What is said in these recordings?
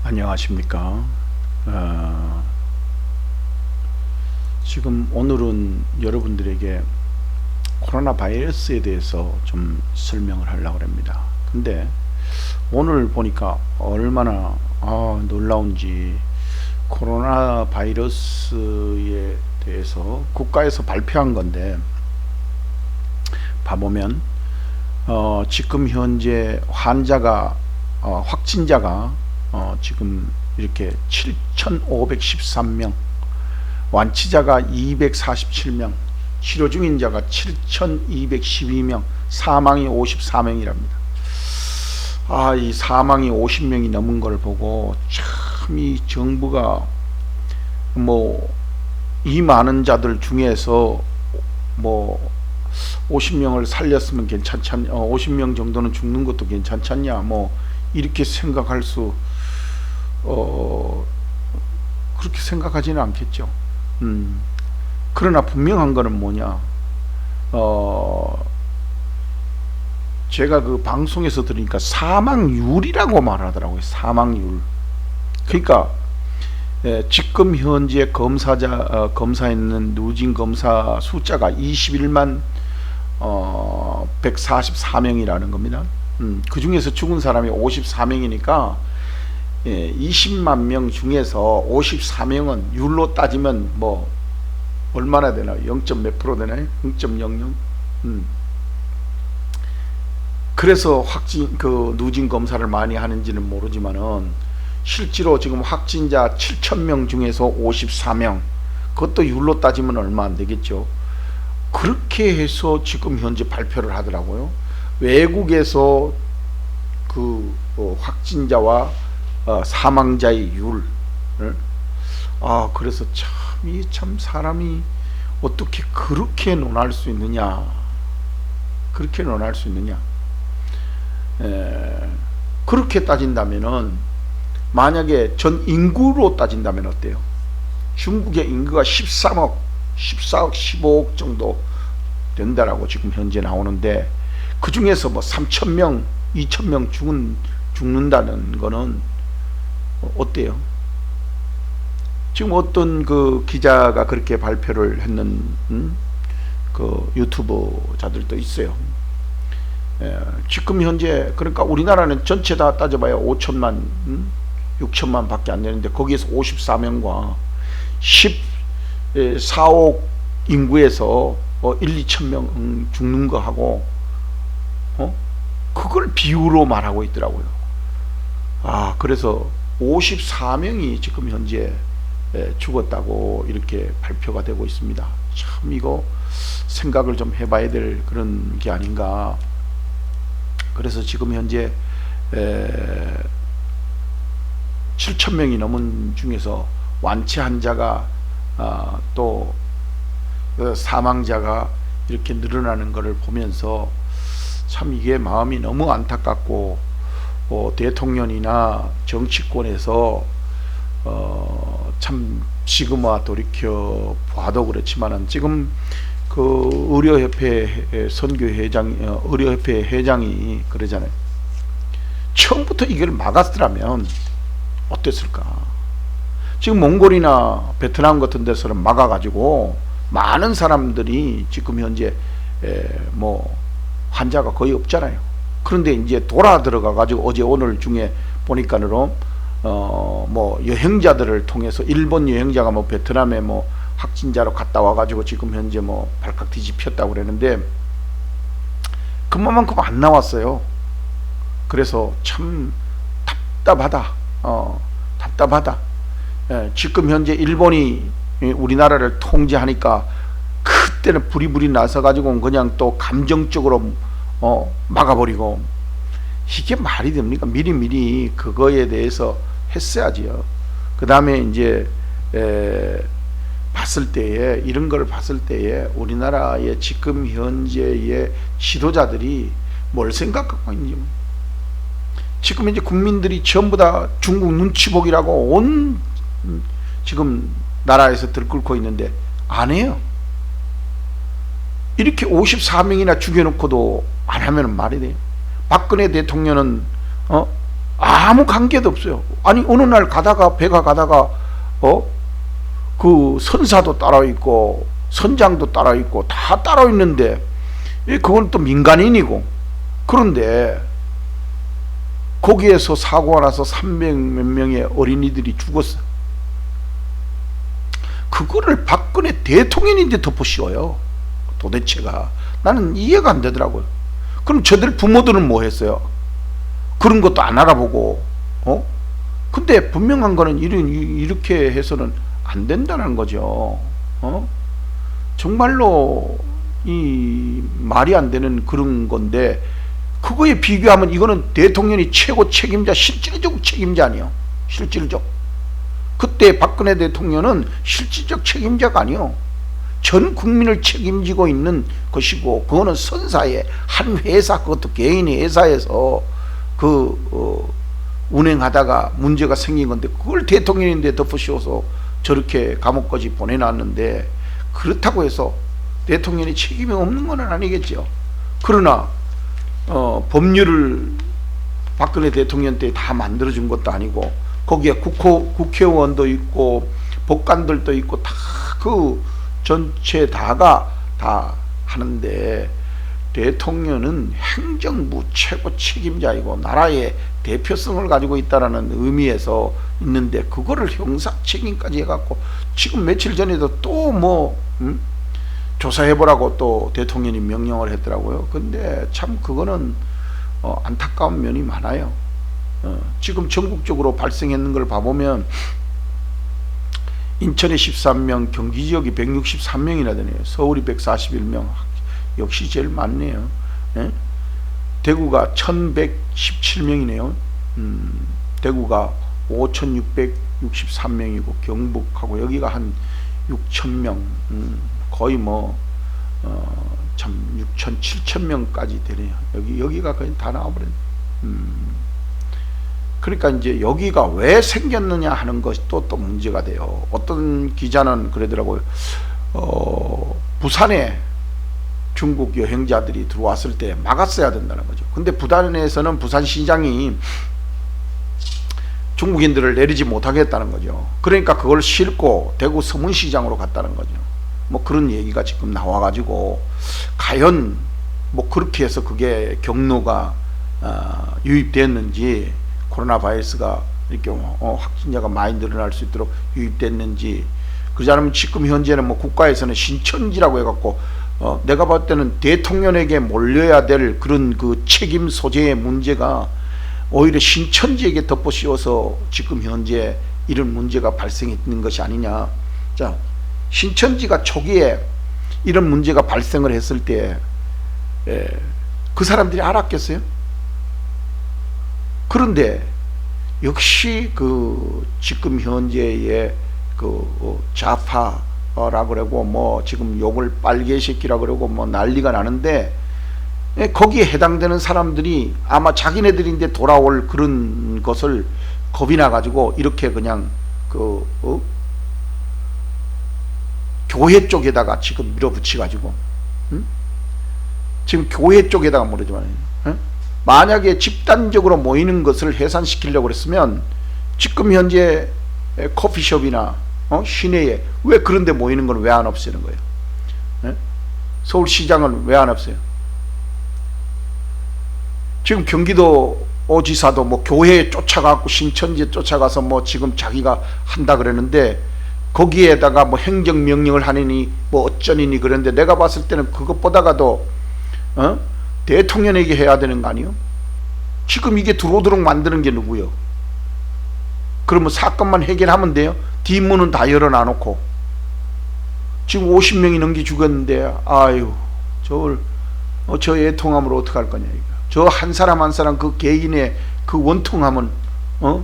안녕하십니까. 지금 오늘은 여러분들에게 코로나 바이러스에 대해서 좀 설명을 하려고 합니다. 근데 오늘 보니까 얼마나 놀라운지, 코로나 바이러스에 대해서 국가에서 발표한 건데 봐보면 지금 현재 확진자가 지금 이렇게 7,513명, 완치자가 247명, 치료 중인 자가 7,212명, 사망이 54명이랍니다. 이 사망이 50명이 넘은 걸 보고 참 이 정부가 이 많은 자들 중에서 50명을 살렸으면 괜찮지 않냐, 50명 정도는 죽는 것도 괜찮지 않냐, 이렇게 생각할 수 그렇게 생각하지는 않겠죠. 그러나 분명한 거는 뭐냐, 제가 그 방송에서 들으니까 사망률이라고 말하더라고요. 사망률. 그러니까 지금 현재 검사했는 누진 검사 숫자가 21만 144명이라는 겁니다. 그 중에서 죽은 사람이 54명이니까 20만 명 중에서 54명은 율로 따지면 얼마나 되나요? 0. 몇 프로 되나요? 0.00. 그래서 누진 검사를 많이 하는지는 모르지만은 실제로 지금 확진자 7,000명 중에서 54명, 그것도 율로 따지면 얼마 안 되겠죠. 그렇게 해서 지금 현재 발표를 하더라고요. 외국에서 그 확진자와 사망자의 율을. 그래서 참 사람이 어떻게 그렇게 논할 수 있느냐, 그렇게 따진다면은, 만약에 전 인구로 따진다면 어때요? 중국의 인구가 13억, 14억, 15억 정도 된다라고 지금 현재 나오는데, 그 중에서 3,000명, 2,000명 죽는다는 거는 어때요? 지금 어떤 그 기자가 그렇게 발표를 했는 그 유튜버자들도 있어요. 지금 현재, 그러니까 우리나라는 전체 다 따져봐야 5천만, 6천만 밖에 안 되는데, 거기에서 54명과 14억 인구에서 1, 2천명 죽는 거 하고, 그걸 비유로 말하고 있더라고요. 그래서 54명이 지금 현재 죽었다고 이렇게 발표가 되고 있습니다. 참 이거 생각을 좀 해봐야 될 그런 게 아닌가. 그래서 지금 현재 7,000명이 넘은 중에서 완치 환자가 또 사망자가 이렇게 늘어나는 것을 보면서 참 이게 마음이 너무 안타깝고, 대통령이나 정치권에서 참 지금와 돌이켜 봐도 그렇지만은, 지금 그 의료협회 의료협회 회장이 그러잖아요. 처음부터 이걸 막았더라면 어땠을까? 지금 몽골이나 베트남 같은 데서는 막아가지고 많은 사람들이 지금 현재 환자가 거의 없잖아요. 그런데 이제 돌아 들어가가지고 어제 오늘 중에 보니까는 여행자들을 통해서, 일본 여행자가 베트남에 확진자로 갔다 와가지고 지금 현재 발칵 뒤집혔다고 그러는데, 그만큼 안 나왔어요. 그래서 참 답답하다. 지금 현재 일본이 우리나라를 통제하니까 그때는 부리부리 나서 가지고 그냥 또 감정적으로 막아버리고, 이게 말이 됩니까? 미리미리 그거에 대해서 했어야지요. 그 다음에 이제 봤을 때에, 이런 걸 봤을 때에 우리나라의 지금 현재의 지도자들이 뭘 생각하고 있는지, 지금 이제 국민들이 전부 다 중국 눈치 보기라고 온 지금 나라에서 들끓고 있는데 안 해요. 이렇게 54명이나 죽여놓고도 안 하면 말이 돼요. 박근혜 대통령은 아무 관계도 없어요. 아니 어느 날 가다가 배가 가다가 그 선사도 따라 있고 선장도 따라 있고 다 따라 있는데 그건 또 민간인이고, 그런데 거기에서 사고가 나서 300 몇 명의 어린이들이 죽었어. 그거를 박근혜 대통령인데 덮어씌워요. 도대체가 나는 이해가 안 되더라고요. 그럼 저들 부모들은 뭐 했어요? 그런 것도 안 알아보고. 근데 분명한 거는 이렇게 해서는 안 된다는 거죠. 정말로 이 말이 안 되는 그런 건데, 그거에 비교하면 이거는 대통령이 최고 책임자, 실질적 책임자 아니에요. 실질적. 그때 박근혜 대통령은 실질적 책임자가 아니요, 전 국민을 책임지고 있는 것이고, 그거는 선사의 한 회사, 그것도 개인의 회사에서 운행하다가 문제가 생긴 건데, 그걸 대통령인데 덮어씌워서 저렇게 감옥까지 보내놨는데, 그렇다고 해서 대통령이 책임이 없는 건 아니겠죠. 그러나 법률을 박근혜 대통령 때 다 만들어준 것도 아니고, 거기에 국회의원도 있고 법관들도 있고 다 그 전체 다가 다 하는데, 대통령은 행정부 최고 책임자이고 나라의 대표성을 가지고 있다라는 의미에서 있는데, 그거를 형사 책임까지 해갖고 지금 며칠 전에도 또 조사해보라고 또 대통령이 명령을 했더라고요. 근데 참 그거는 안타까운 면이 많아요. 지금 전국적으로 발생했는 걸 봐보면 인천에 13명, 경기 지역이 163명이나 되네요. 서울이 141명, 역시 제일 많네요. 대구가 1117명이네요. 대구가 5663명이고 경북하고 여기가 한 6000명, 거의 참 6천 7천명까지 되네요. 여기가 거의 다 나와버렸네. 그러니까 이제 여기가 왜 생겼느냐 하는 것이 또 문제가 돼요. 어떤 기자는 그러더라고요. 부산에 중국 여행자들이 들어왔을 때 막았어야 된다는 거죠. 근데 부산에서는 부산시장이 중국인들을 내리지 못하겠다는 거죠. 그러니까 그걸 싣고 대구 서문시장으로 갔다는 거죠. 뭐 그런 얘기가 지금 나와가지고, 과연 뭐 그렇게 해서 그게 경로가 유입됐는지, 코로나 바이러스가 이렇게 확진자가 많이 늘어날 수 있도록 유입됐는지, 그러지 않으면 지금 현재는 뭐 국가에서는 신천지라고 해갖고 내가 봤을 때는 대통령에게 몰려야 될 그런 그 책임 소재의 문제가 오히려 신천지에게 덮어씌워서 지금 현재 이런 문제가 발생했는 것이 아니냐. 자, 신천지가 초기에 이런 문제가 발생을 했을 때 그 사람들이 알았겠어요? 그런데 역시 그 지금 현재의 그 좌파라 그러고 뭐 지금 욕을 빨개새끼라 그러고 뭐 난리가 나는데, 거기에 해당되는 사람들이 아마 자기네들인데 돌아올 그런 것을 겁이 나가지고 이렇게 그냥 교회 쪽에다가 지금 밀어붙여가지고, 지금 교회 쪽에다가 모르지만, 만약에 집단적으로 모이는 것을 해산시키려고 그랬으면 지금 현재 커피숍이나 시내에 왜 그런데 모이는 건 왜 안 없애는 거예요? 서울시장은 왜 안 없애요? 지금 경기도 지사도 뭐 교회에 쫓아가고 신천지에 쫓아가서 뭐 지금 자기가 한다 그러는데, 거기에다가 뭐 행정명령을 하느니 뭐 어쩌니니 그런데, 내가 봤을 때는 그것보다가도 대통령에게 해야 되는 거 아니요? 지금 이게 들어오도록 만드는 게 누구요? 그러면 사건만 해결하면 돼요? 뒷문은 다 열어놔놓고. 지금 50명이 넘게 죽었는데, 아유, 저 애통함으로 어떡할 거냐 이거. 저 한 사람 한 사람 그 개인의 그 원통함은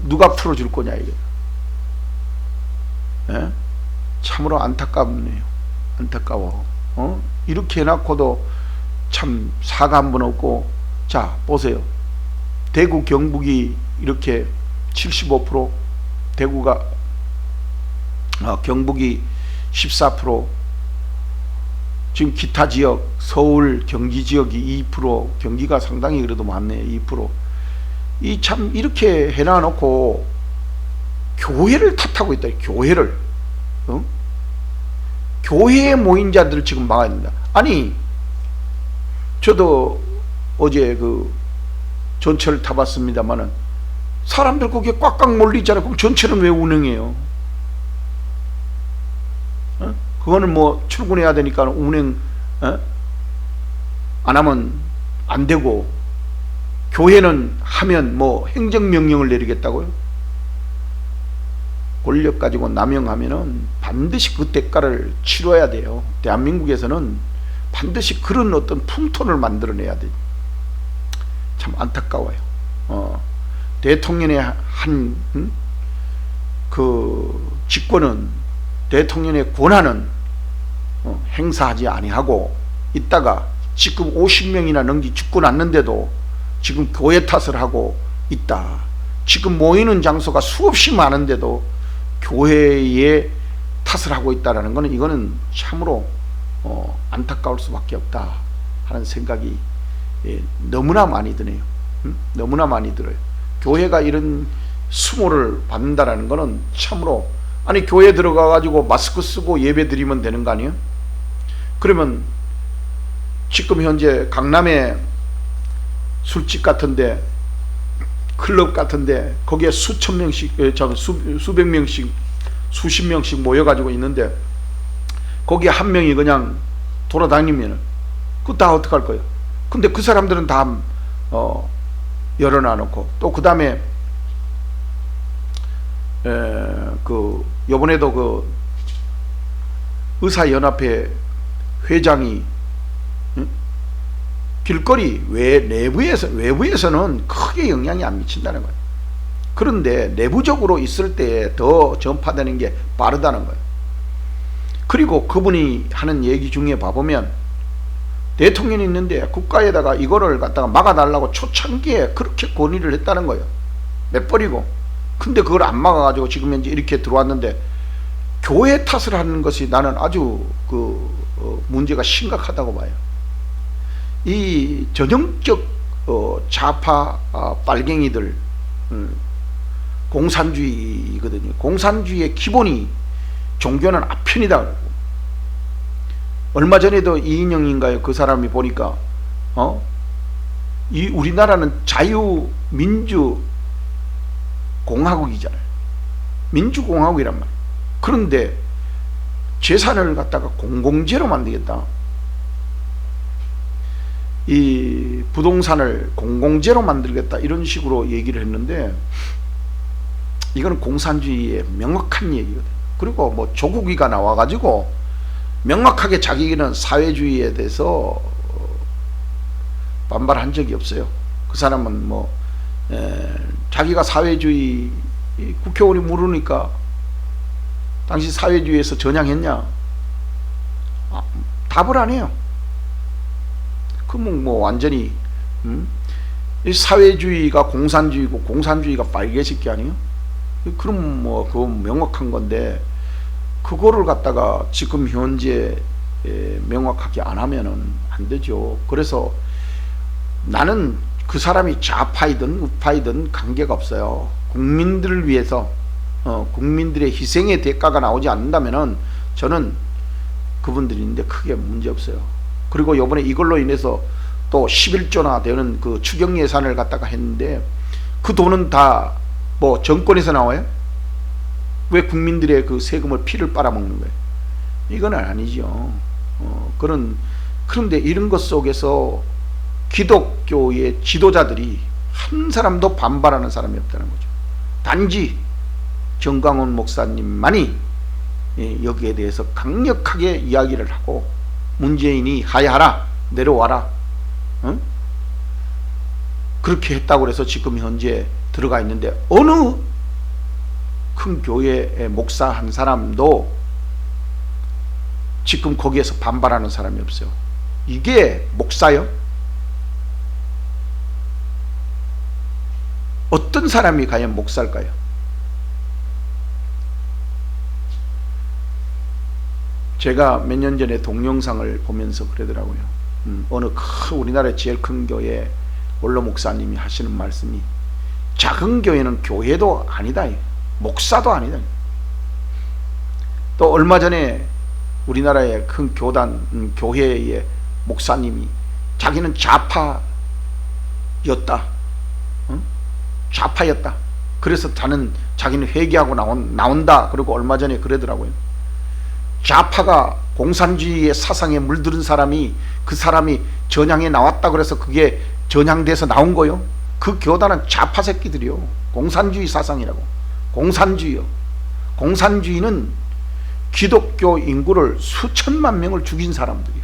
누가 풀어줄 거냐 이거. 참으로 안타깝네요. 안타까워. 이렇게 해놓고도 참 사과 한 번 없고. 자, 보세요. 대구 경북이 이렇게 75%, 대구가 경북이 14%, 지금 기타 지역 서울 경기 지역이 2%, 경기가 상당히 그래도 많네요. 2%. 이 참 이렇게 해놔놓고 교회를 탓하고 있다. 교회를. 교회에 모인 자들을 지금 막아야 된다. 아니, 저도 어제 그 전철을 타봤습니다만은 사람들 거기에 꽉꽉 몰리잖아요. 그럼 전철은 왜 운행해요? 그거는 뭐 출근해야 되니까 운행 안 하면 안 되고, 교회는 하면 뭐 행정명령을 내리겠다고요? 권력 가지고 남용하면은 반드시 그 대가를 치러야 돼요. 대한민국에서는 반드시 그런 어떤 풍토를 만들어내야 돼. 참 안타까워요. 대통령의 그 직권은, 대통령의 권한은 행사하지 아니하고 있다가 지금 50명이나 넘기 죽고 났는데도 지금 교회 탓을 하고 있다. 지금 모이는 장소가 수없이 많은데도 교회에 탓을 하고 있다라는 것은, 이거는 참으로 안타까울 수밖에 없다 하는 생각이 너무나 많이 드네요. 너무나 많이 들어요. 교회가 이런 수모를 받는다라는 것은 참으로, 아니 교회 들어가 가지고 마스크 쓰고 예배 드리면 되는 거 아니에요? 그러면 지금 현재 강남에 술집 같은데, 클럽 같은데 거기에 수천 명씩, 수백 명씩, 수십 명씩 모여가지고 있는데 거기에 한 명이 그냥 돌아다니면 그거 다 어떡할 거예요? 근데 그 사람들은 다 열어놔놓고, 또 그 다음에 그 요번에도 그 의사연합회 회장이 길거리 외부에서는 크게 영향이 안 미친다는 거예요. 그런데 내부적으로 있을 때 더 전파되는 게 빠르다는 거예요. 그리고 그분이 하는 얘기 중에 봐보면, 대통령이 있는데 국가에다가 이거를 갖다가 막아달라고 초창기에 그렇게 건의를 했다는 거예요. 몇 번이고. 근데 그걸 안 막아가지고 지금 현재 이렇게 들어왔는데, 교회 탓을 하는 것이 나는 아주 문제가 심각하다고 봐요. 이 전형적 좌파 빨갱이들, 공산주의거든요. 공산주의의 기본이 종교는 아편이다 그러고, 얼마 전에도 이인영인가요? 그 사람이 보니까 이 우리나라는 자유민주공화국이잖아요. 민주공화국이란 말이에요. 그런데 재산을 갖다가 공공재로 만들겠다, 이 부동산을 공공재로 만들겠다, 이런 식으로 얘기를 했는데, 이거는 공산주의의 명확한 얘기거든요. 그리고 뭐 조국이가 나와가지고 명확하게 자기는 사회주의에 대해서 반발한 적이 없어요. 그 사람은 뭐 자기가 사회주의, 국회의원이 물으니까 당시 사회주의에서 전향했냐? 답을 안 해요. 그러면 뭐 완전히 이 사회주의가 공산주의고 공산주의가 빨개질 게 아니에요? 그럼 뭐 그건 명확한 건데, 그거를 갖다가 지금 현재 명확하게 안 하면은 안 되죠. 그래서 나는 그 사람이 좌파이든 우파이든 관계가 없어요. 국민들을 위해서 국민들의 희생의 대가가 나오지 않는다면은 저는 그분들인데 크게 문제 없어요. 그리고 요번에 이걸로 인해서 또 11조나 되는 그 추경 예산을 갖다가 했는데, 그 돈은 다 뭐 정권에서 나와요? 왜 국민들의 그 세금을 피를 빨아먹는 거예요? 이건 아니죠. 그런데 이런 것 속에서 기독교의 지도자들이 한 사람도 반발하는 사람이 없다는 거죠. 단지 정광훈 목사님만이 여기에 대해서 강력하게 이야기를 하고, 문재인이 하야하라, 내려와라, 그렇게 했다고 해서 지금 현재 들어가 있는데, 어느 큰 교회의 목사 한 사람도 지금 거기에서 반발하는 사람이 없어요. 이게 목사요? 어떤 사람이 과연 목사일까요? 제가 몇 년 전에 동영상을 보면서 그러더라고요. 어느 우리나라의 제일 큰 교회 원로 목사님이 하시는 말씀이, 작은 교회는 교회도 아니다. 목사도 아니다. 또 얼마 전에 우리나라의 큰 교회의 목사님이 자기는 좌파였다. 좌파였다. 그래서 자기는 회개하고 나온다. 그리고 얼마 전에 그러더라고요. 좌파가 공산주의의 사상에 물들은 사람이, 그 사람이 전향에 나왔다 그래서 그게 전향돼서 나온 거요. 그 교단은 좌파 새끼들이요. 공산주의 사상이라고. 공산주의요. 공산주의는 기독교 인구를 수천만 명을 죽인 사람들이요.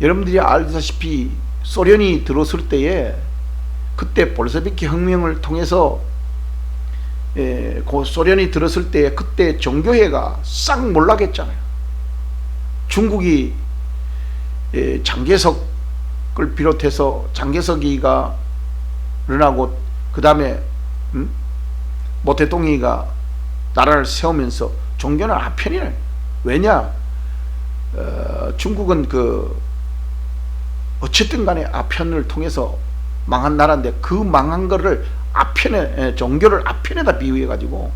여러분들이 알다시피 소련이 들어설 때에 그때 볼셰비키 혁명을 통해서 그 소련이 들었을 때 그때 종교회가 싹 몰락했잖아요. 중국이 장개석을 비롯해서 장개석이가 른하고 그 다음에 모태동이가 나라를 세우면서 종교는 아편이래. 왜냐? 중국은 어쨌든 간에 아편을 통해서 망한 나라인데 그 망한 거를 아편에, 종교를 아편에다 비유해 가지고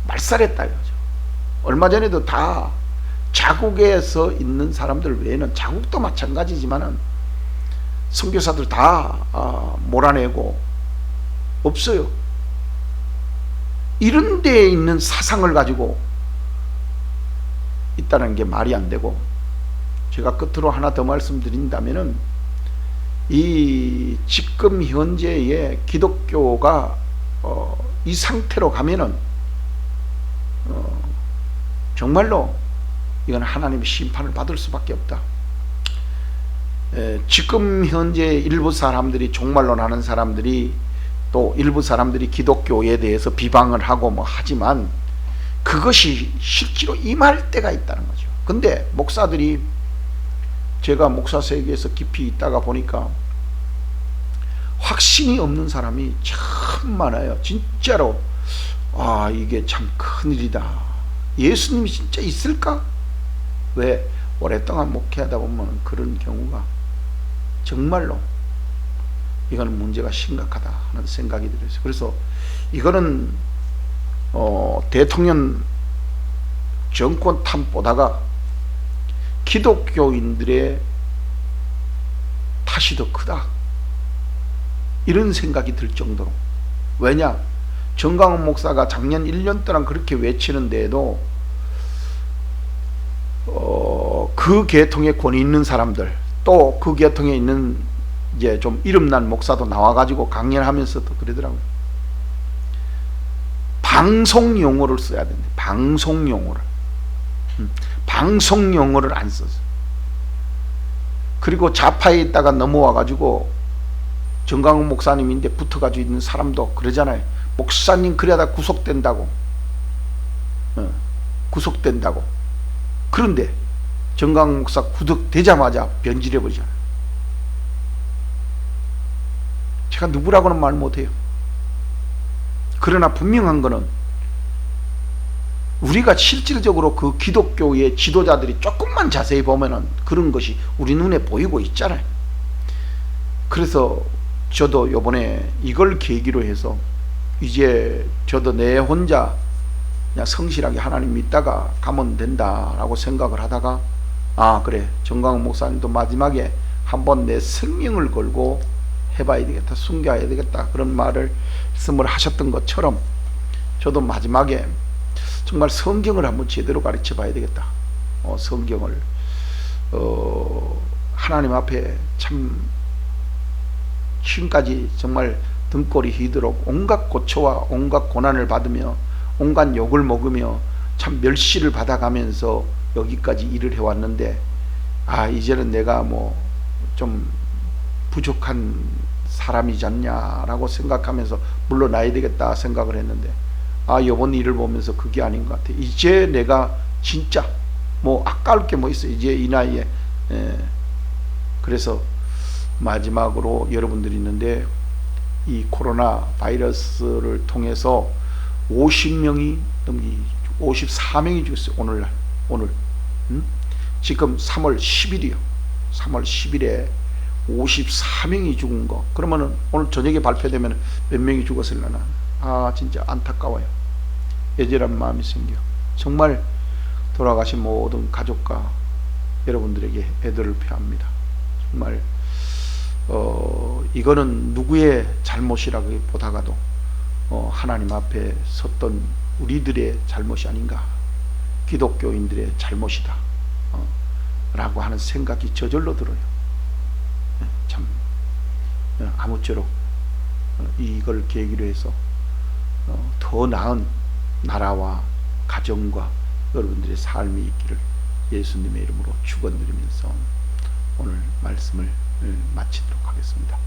말살했다 이거죠. 얼마 전에도 다 자국에서 있는 사람들 외에는, 자국도 마찬가지지만은 선교사들 다 몰아내고 없어요. 이런 데에 있는 사상을 가지고 있다는 게 말이 안 되고, 제가 끝으로 하나 더 말씀드린다면은 이 지금 현재의 기독교가 이 상태로 가면은 정말로 이건 하나님의 심판을 받을 수밖에 없다. 지금 현재 일부 사람들이, 종말론 하는 사람들이, 또 일부 사람들이 기독교에 대해서 비방을 하고 뭐 하지만 그것이 실제로 임할 때가 있다는 거죠. 근데 목사들이, 제가 목사 세계에서 깊이 있다가 보니까 확신이 없는 사람이 참 많아요. 진짜로 이게 참 큰일이다. 예수님이 진짜 있을까? 왜? 오랫동안 목회하다 보면 그런 경우가 정말로 이거는 문제가 심각하다 하는 생각이 들어요. 그래서 이거는 대통령 정권 탓보다가 기독교인들의 탓이 더 크다, 이런 생각이 들 정도로. 왜냐? 정강훈 목사가 작년 1년 동안 그렇게 외치는데도 그 계통에 권위 있는 사람들, 또 그 계통에 있는 이제 좀 이름난 목사도 나와가지고 강연하면서도 그러더라고요. 방송 용어를 써야 된대. 방송 용어를. 방송 용어를 안 써서. 그리고 좌파에 있다가 넘어와가지고 정강훈 목사님인데 붙어가지고 있는 사람도 그러잖아요. 목사님 그러다 구속된다고. 구속된다고. 그런데 정강훈 목사 구속되자마자 변질해버리잖아요. 제가 누구라고는 말 못해요. 그러나 분명한 거는 우리가 실질적으로 그 기독교의 지도자들이 조금만 자세히 보면은 그런 것이 우리 눈에 보이고 있잖아요. 그래서 저도 요번에 이걸 계기로 해서 이제 저도 내 혼자 그냥 성실하게 하나님 믿다가 가면 된다라고 생각을 하다가, 그래, 정강훈 목사님도 마지막에 한번 내 생명을 걸고 해봐야 되겠다, 숨겨야 되겠다, 그런 말씀을 하셨던 것처럼 저도 마지막에 정말 성경을 한번 제대로 가르쳐 봐야 되겠다. 성경을 하나님 앞에 참 지금까지 정말 등골이 휘도록 온갖 고초와 온갖 고난을 받으며 온갖 욕을 먹으며 참 멸시를 받아가면서 여기까지 일을 해왔는데, 이제는 내가 뭐 좀 부족한 사람이지 않냐라고 생각하면서 물러나야 되겠다 생각을 했는데, 이번 일을 보면서 그게 아닌 것 같아. 이제 내가 진짜 뭐 아까울 게 뭐 있어, 이제 이 나이에. 그래서 마지막으로 여러분들이 있는데, 이 코로나 바이러스를 통해서 50명이 넘기 54명이 죽었어요. 오늘 지금 3월 10일이요 3월 10일에 54명이 죽은 거. 그러면은 오늘 저녁에 발표되면 몇 명이 죽었을려나. 아, 진짜 안타까워요. 애절한 마음이 생겨. 정말 돌아가신 모든 가족과 여러분들에게 애도를 표합니다. 정말 이거는 누구의 잘못이라기보다가도 하나님 앞에 섰던 우리들의 잘못이 아닌가, 기독교인들의 잘못이다 라고 하는 생각이 저절로 들어요. 참 아무쪼록 이걸 계기로 해서 더 나은 나라와 가정과 여러분들의 삶이 있기를 예수님의 이름으로 축원드리면서 오늘 말씀을 마치도록 하겠습니다.